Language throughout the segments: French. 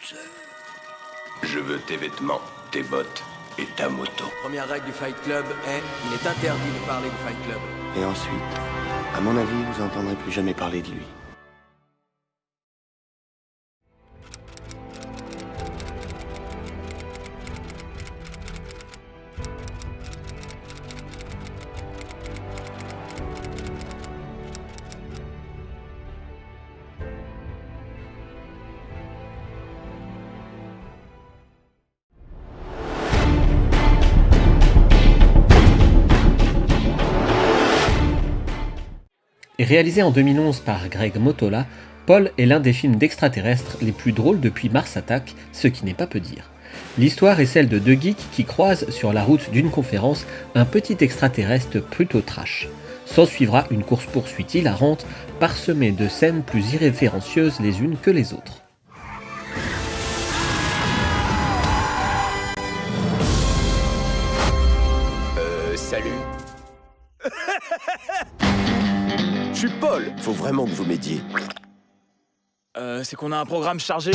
Spitzer. Je veux tes vêtements, tes bottes et ta moto. Première règle du Fight Club est il est interdit de parler du Fight Club. Et ensuite, à mon avis, vous n'entendrez plus jamais parler de lui. Réalisé en 2011 par Greg Mottola, Paul est l'un des films d'extraterrestres les plus drôles depuis Mars Attack, ce qui n'est pas peu dire. L'histoire est celle de deux geeks qui croisent sur la route d'une conférence un petit extraterrestre plutôt trash. S'ensuivra une course-poursuite hilarante, parsemée de scènes plus irrévérencieuses les unes que les autres. Salut. Je suis Paul. Faut vraiment que vous m'aidiez. C'est qu'on a un programme chargé.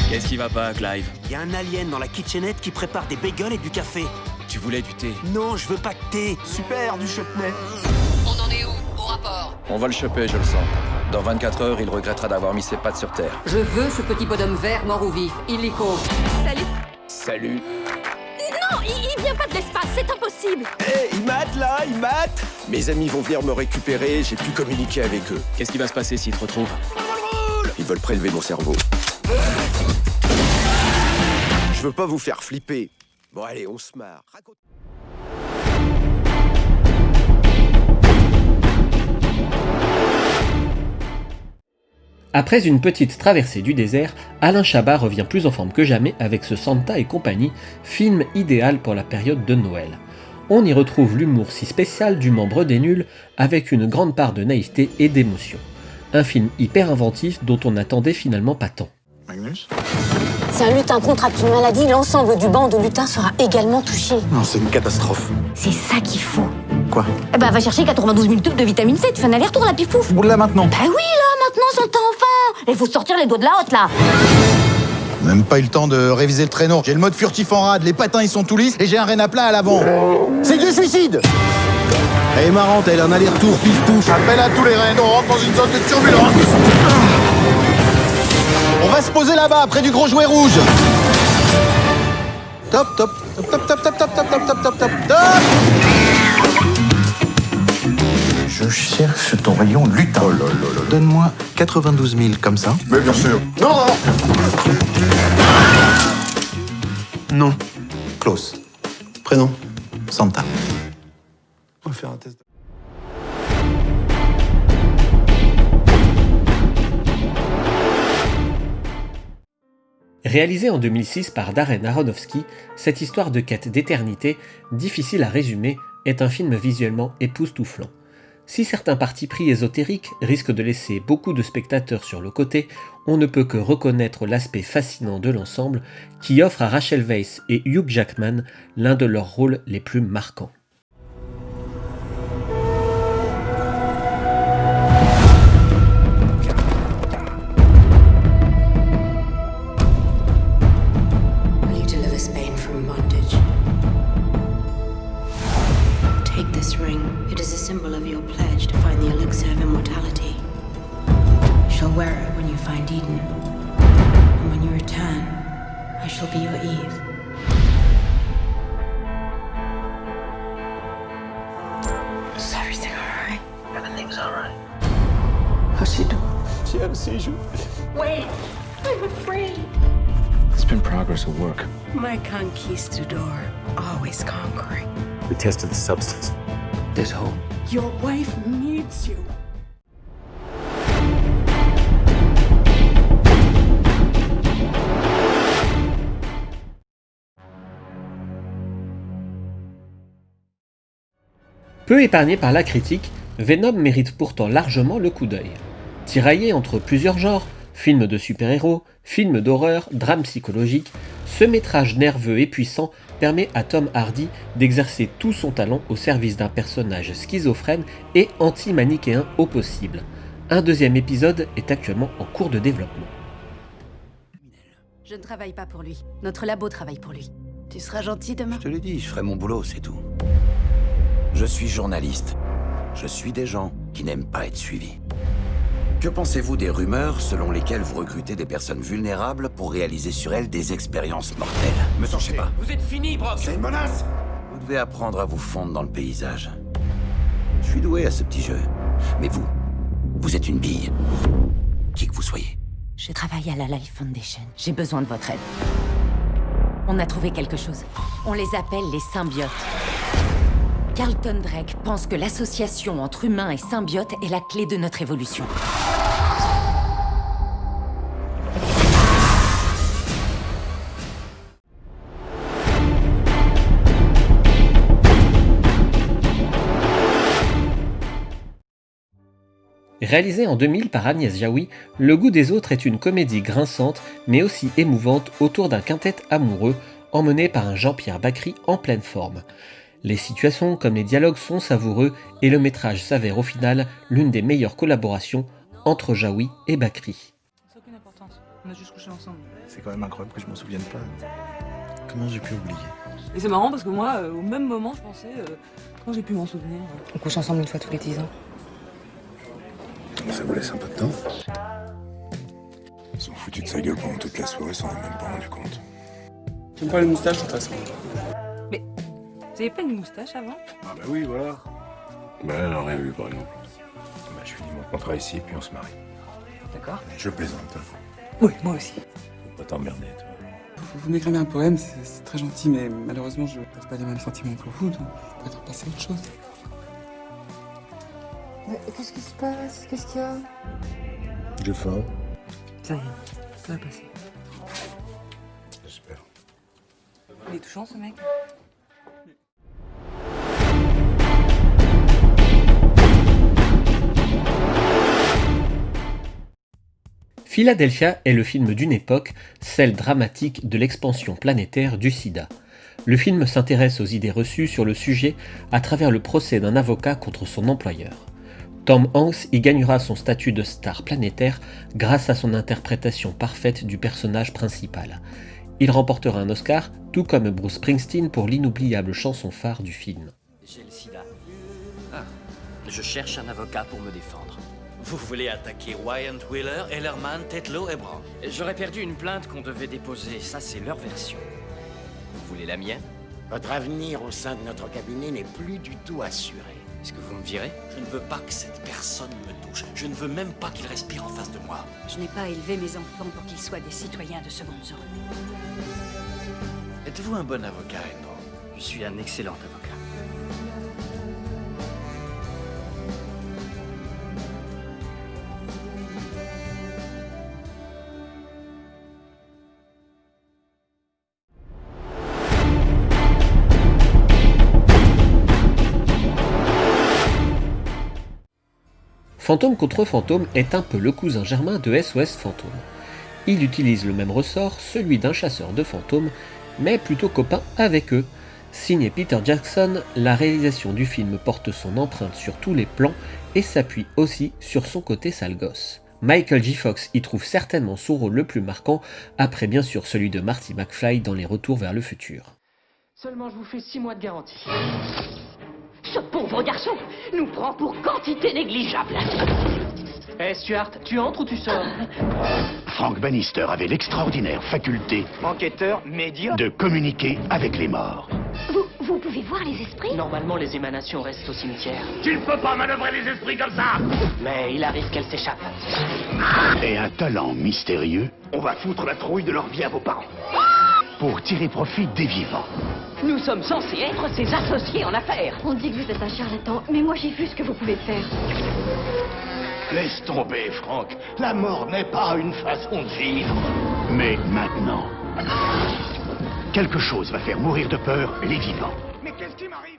Qu'est-ce qui va pas, Clive? Y a un alien dans la kitchenette qui prépare des bagels et du café. Tu voulais du thé? Non, je veux pas de thé. Super, du chutney. On en est où au rapport? On va le choper, je le sens. Dans 24 heures, il regrettera d'avoir mis ses pattes sur terre. Je veux ce petit bonhomme vert mort ou vif, illico. Salut. Salut. Non, il vient pas de l'espace, c'est impossible. Hé, ils matent là, ils matent. Mes amis vont venir me récupérer, j'ai pu communiquer avec eux. Qu'est-ce qui va se passer s'ils te retrouvent? Ils veulent prélever mon cerveau. Je veux pas vous faire flipper. Bon allez, on se marre. Après une petite traversée du désert, Alain Chabat revient plus en forme que jamais avec ce Santa et compagnie, film idéal pour la période de Noël. On y retrouve l'humour si spécial du membre des nuls, avec une grande part de naïveté et d'émotion. Un film hyper inventif dont on n'attendait finalement pas tant. Magnus? Si un lutin contracte une maladie, l'ensemble du banc de lutins sera également touché. Non, c'est une catastrophe. C'est ça qu'il faut. Quoi? Eh ben, va chercher 92 000 tubes de vitamine C, tu fais un aller-retour, la pifouf. Boule là maintenant. Bah oui, là, maintenant, son temps enfant. Il faut sortir les doigts de la hotte, là. Même pas eu le temps de réviser le traîneau. J'ai le mode furtif en rade, les patins ils sont tout lisses et j'ai un rein à plat à l'avant. C'est du suicide! Elle est marrante, elle a un aller-retour, pif-pouf. Appelle à tous les reins, on rentre dans une zone de turbulence. On va se poser là-bas, près du gros jouet rouge. Top, top, top, top, top, top, top, top, top, top, top, top, top. Je cherche ton rayon lutin. Oh là là là. Donne-moi 92 000 comme ça. Mais bien sûr. Non, non. Non. Klaus. Prénom. Santa. On va faire un test. Réalisé en 2006 par Darren Aronofsky, cette histoire de quête d'éternité, difficile à résumer, est un film visuellement époustouflant. Si certains partis pris ésotériques risquent de laisser beaucoup de spectateurs sur le côté, on ne peut que reconnaître l'aspect fascinant de l'ensemble qui offre à Rachel Weisz et Hugh Jackman l'un de leurs rôles les plus marquants. Symbol of your pledge to find the elixir of immortality. You shall wear it when you find Eden, and when you return, I shall be your Eve. Is everything alright? Everything's alright. How's she doing? She had a seizure. Wait, I'm afraid. It's been progress at work. My conquistador, always conquering. We tested the substance. There's hope. Your wife needs you. Peu épargné par la critique, Venom mérite pourtant largement le coup d'œil. Tiraillé entre plusieurs genres, films de super-héros, films d'horreur, drames psychologiques, ce métrage nerveux et puissant permet à Tom Hardy d'exercer tout son talent au service d'un personnage schizophrène et anti-manichéen au possible. Un deuxième épisode est actuellement en cours de développement. Je ne travaille pas pour lui. Notre labo travaille pour lui. Tu seras gentil demain? Je te l'ai dit, je ferai mon boulot, c'est tout. Je suis journaliste. Je suis des gens qui n'aiment pas être suivis. Que pensez-vous des rumeurs selon lesquelles vous recrutez des personnes vulnérables pour réaliser sur elles des expériences mortelles? Me cherchez pas. Vous êtes fini, Brock. C'est une menace. Vous devez apprendre à vous fondre dans le paysage. Je suis doué à ce petit jeu. Mais vous êtes une bille. Qui que vous soyez. Je travaille à la Life Foundation. J'ai besoin de votre aide. On a trouvé quelque chose. On les appelle les symbiotes. Carlton Drake pense que l'association entre humains et symbiotes est la clé de notre évolution. Réalisé en 2000 par Agnès Jaoui, Le goût des autres est une comédie grinçante mais aussi émouvante autour d'un quintet amoureux emmené par un Jean-Pierre Bacri en pleine forme. Les situations comme les dialogues sont savoureux et le métrage s'avère au final l'une des meilleures collaborations entre Jaoui et Bacri. C'est aucune importance, on a juste couché ensemble. C'est quand même incroyable que je m'en souvienne pas. Comment j'ai pu oublier? Et c'est marrant parce que moi, au même moment, je pensais, quand j'ai pu m'en souvenir. On couche ensemble une fois tous les 10 ans. Ça vous laisse un peu de temps? Ils sont foutus de sa gueule pendant toute la soirée, s'en est même pas rendu compte. J'aime pas les moustaches de toute façon. Mais, vous avez pas une moustache avant? Ah bah oui, voilà. Bah elle aurait eu par exemple. Bah je finis mon contrat ici, puis on se marie. D'accord. Je plaisante. Oui, moi aussi. Faut pas t'emmerder, toi. Vous m'écrivez un poème, c'est très gentil, mais malheureusement je passe pas les mêmes sentiments que vous, donc on peut être passer à autre chose. Mais qu'est-ce qui se passe? Qu'est-ce qu'il y a? J'ai faim. Ça y est, ça va passer. J'espère. Il est touchant ce mec. Philadelphia est le film d'une époque, celle dramatique de l'expansion planétaire du sida. Le film s'intéresse aux idées reçues sur le sujet à travers le procès d'un avocat contre son employeur. Tom Hanks y gagnera son statut de star planétaire grâce à son interprétation parfaite du personnage principal. Il remportera un Oscar, tout comme Bruce Springsteen pour l'inoubliable chanson phare du film. J'ai le sida. Ah, je cherche un avocat pour me défendre. Vous voulez attaquer Wyatt Wheeler, Ellerman, Tetlow et Brown? J'aurais perdu une plainte qu'on devait déposer, ça c'est leur version. Vous voulez la mienne? Votre avenir au sein de notre cabinet n'est plus du tout assuré. Est-ce que vous me virez? Je ne veux pas que cette personne me touche. Je ne veux même pas qu'il respire en face de moi. Je n'ai pas élevé mes enfants pour qu'ils soient des citoyens de seconde zone. Êtes-vous un bon avocat, Edmond? Je suis un excellent avocat. Fantôme contre Fantôme est un peu le cousin germain de SOS Fantôme. Il utilise le même ressort, celui d'un chasseur de fantômes, mais plutôt copain avec eux. Signé Peter Jackson, la réalisation du film porte son empreinte sur tous les plans et s'appuie aussi sur son côté sale gosse. Michael J. Fox y trouve certainement son rôle le plus marquant, après bien sûr celui de Marty McFly dans Les Retours vers le futur. Seulement je vous fais 6 mois de garantie. Ce pauvre garçon nous prend pour quantité négligeable. Hé Stuart, tu entres ou tu sors? Frank Bannister avait l'extraordinaire faculté... Enquêteur médiocre ...de communiquer avec les morts. Vous pouvez voir les esprits? Normalement, les émanations restent au cimetière. Tu ne peux pas manœuvrer les esprits comme ça! Mais il arrive qu'elles s'échappent. Et un talent mystérieux... On va foutre la trouille de leur vie à vos parents. ...pour tirer profit des vivants. Nous sommes censés être ses associés en affaires. On dit que vous êtes un charlatan, mais moi j'ai vu ce que vous pouvez faire. Laisse tomber, Frank. La mort n'est pas une façon de vivre. Mais maintenant, quelque chose va faire mourir de peur les vivants. Mais qu'est-ce qui m'arrive?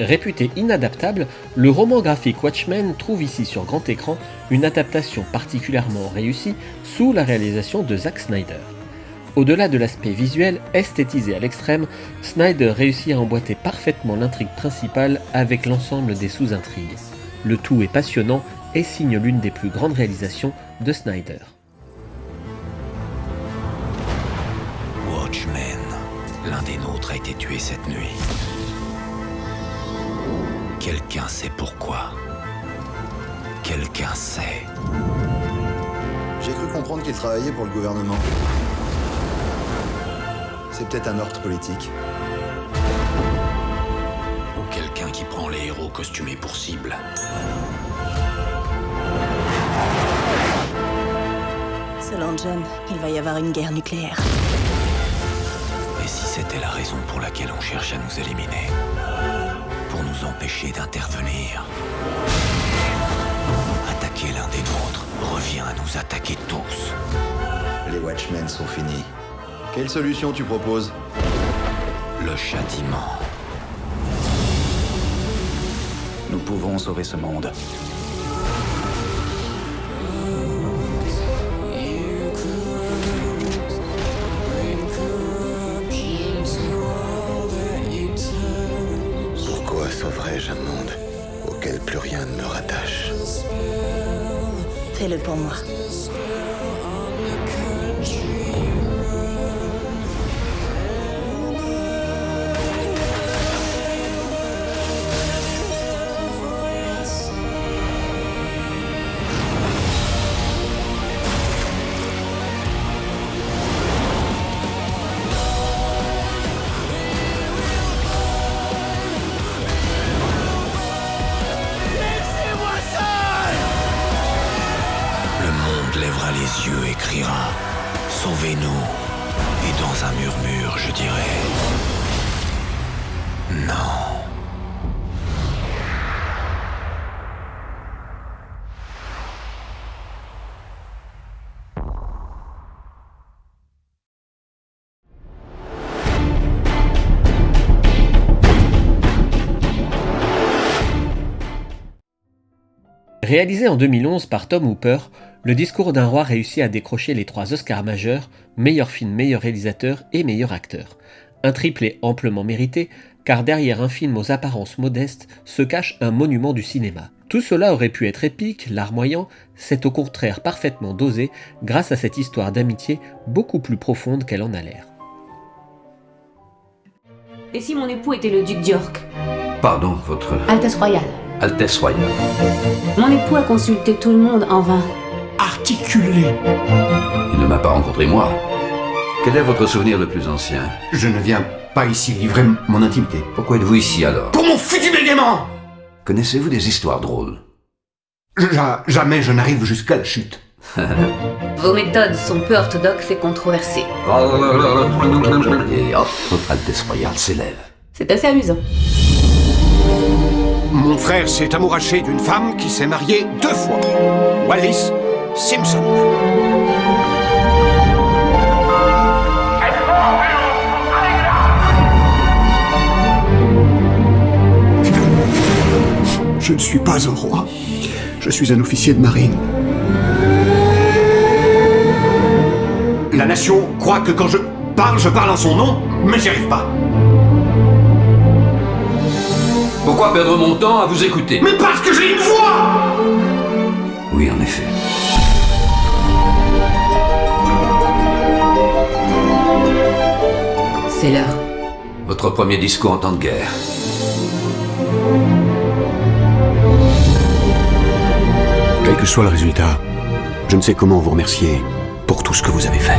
Réputé inadaptable, le roman graphique Watchmen trouve ici sur grand écran une adaptation particulièrement réussie sous la réalisation de Zack Snyder. Au-delà de l'aspect visuel, esthétisé à l'extrême, Snyder réussit à emboîter parfaitement l'intrigue principale avec l'ensemble des sous-intrigues. Le tout est passionnant et signe l'une des plus grandes réalisations de Snyder. Watchmen, l'un des nôtres a été tué cette nuit. Quelqu'un sait pourquoi. Quelqu'un sait. J'ai cru comprendre qu'il travaillait pour le gouvernement. C'est peut-être un ordre politique. Ou quelqu'un qui prend les héros costumés pour cible. Selon John, il va y avoir une guerre nucléaire. Et si c'était la raison pour laquelle on cherche à nous éliminer? Pour nous empêcher d'intervenir. Attaquer l'un des nôtres revient à nous attaquer tous. Les Watchmen sont finis. Quelle solution tu proposes? Le châtiment. Nous pouvons sauver ce monde. Pourquoi sauverais-je un monde auquel plus rien ne me rattache? Fais-le pour moi. Lèvera les yeux et criera « Sauvez-nous » Et dans un murmure, je dirai « Non ». Réalisé en 2011 par Tom Hooper, Le Discours d'un roi réussit à décrocher les 3 Oscars majeurs, meilleur film, meilleur réalisateur et meilleur acteur. Un triplé amplement mérité, car derrière un film aux apparences modestes se cache un monument du cinéma. Tout cela aurait pu être épique, larmoyant, c'est au contraire parfaitement dosé grâce à cette histoire d'amitié beaucoup plus profonde qu'elle en a l'air. Et si mon époux était le duc d'York? Pardon, votre... Altesse royale. Altesse royale. Mon époux a consulté tout le monde en vain. Articulé. Il ne m'a pas rencontré moi. Quel est votre souvenir le plus ancien? Je ne viens pas ici livrer mon intimité. Pourquoi êtes-vous ici alors? Pour mon futur bégaiement! Connaissez-vous des histoires drôles? Jamais je n'arrive jusqu'à la chute. Vos méthodes sont peu orthodoxes et controversées. Et hop, votre Altesse royale s'élève. C'est assez amusant. Mon frère s'est amouraché d'une femme qui s'est mariée 2 fois. Wallis Simpson. Je ne suis pas un roi. Je suis un officier de marine. La nation croit que quand je parle en son nom, mais j'y arrive pas. Pourquoi perdre mon temps à vous écouter? Mais parce que j'ai une voix! Oui, en effet. C'est l'heure. Votre premier discours en temps de guerre. Quel que soit le résultat, je ne sais comment vous remercier pour tout ce que vous avez fait.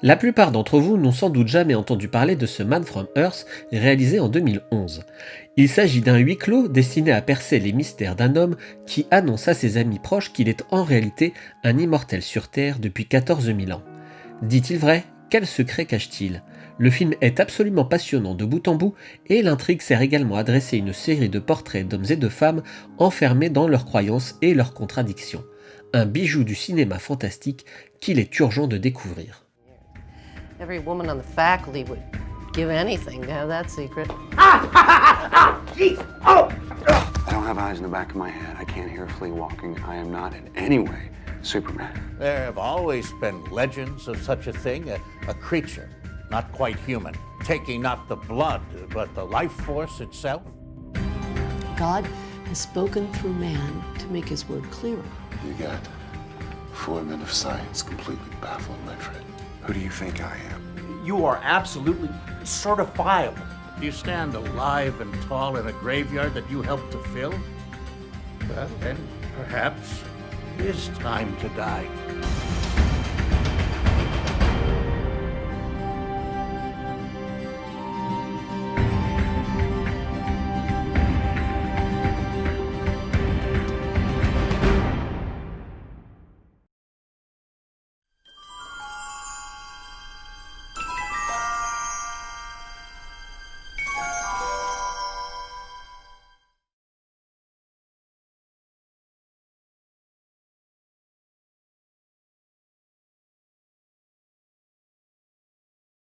La plupart d'entre vous n'ont sans doute jamais entendu parler de ce Man from Earth réalisé en 2011. Il s'agit d'un huis clos destiné à percer les mystères d'un homme qui annonce à ses amis proches qu'il est en réalité un immortel sur Terre depuis 14 000 ans. Dit-il vrai? Quel secret cache-t-il? Le film est absolument passionnant de bout en bout et l'intrigue sert également à dresser une série de portraits d'hommes et de femmes enfermés dans leurs croyances et leurs contradictions. Un bijou du cinéma fantastique qu'il est urgent de découvrir. Every woman on the faculty would give anything to have that secret. Jeez! Oh! I don't have eyes in the back of my head. I can't hear Flea walking. I am not in any way Superman. There have always been legends of such a thing, a creature, not quite human, taking not the blood, but the life force itself. God has spoken through man to make his word clearer. You got 4 men of science completely baffled, my friend. Who do you think I am? You are absolutely certifiable. You stand alive and tall in a graveyard that you helped to fill? Well, then perhaps it is time to die.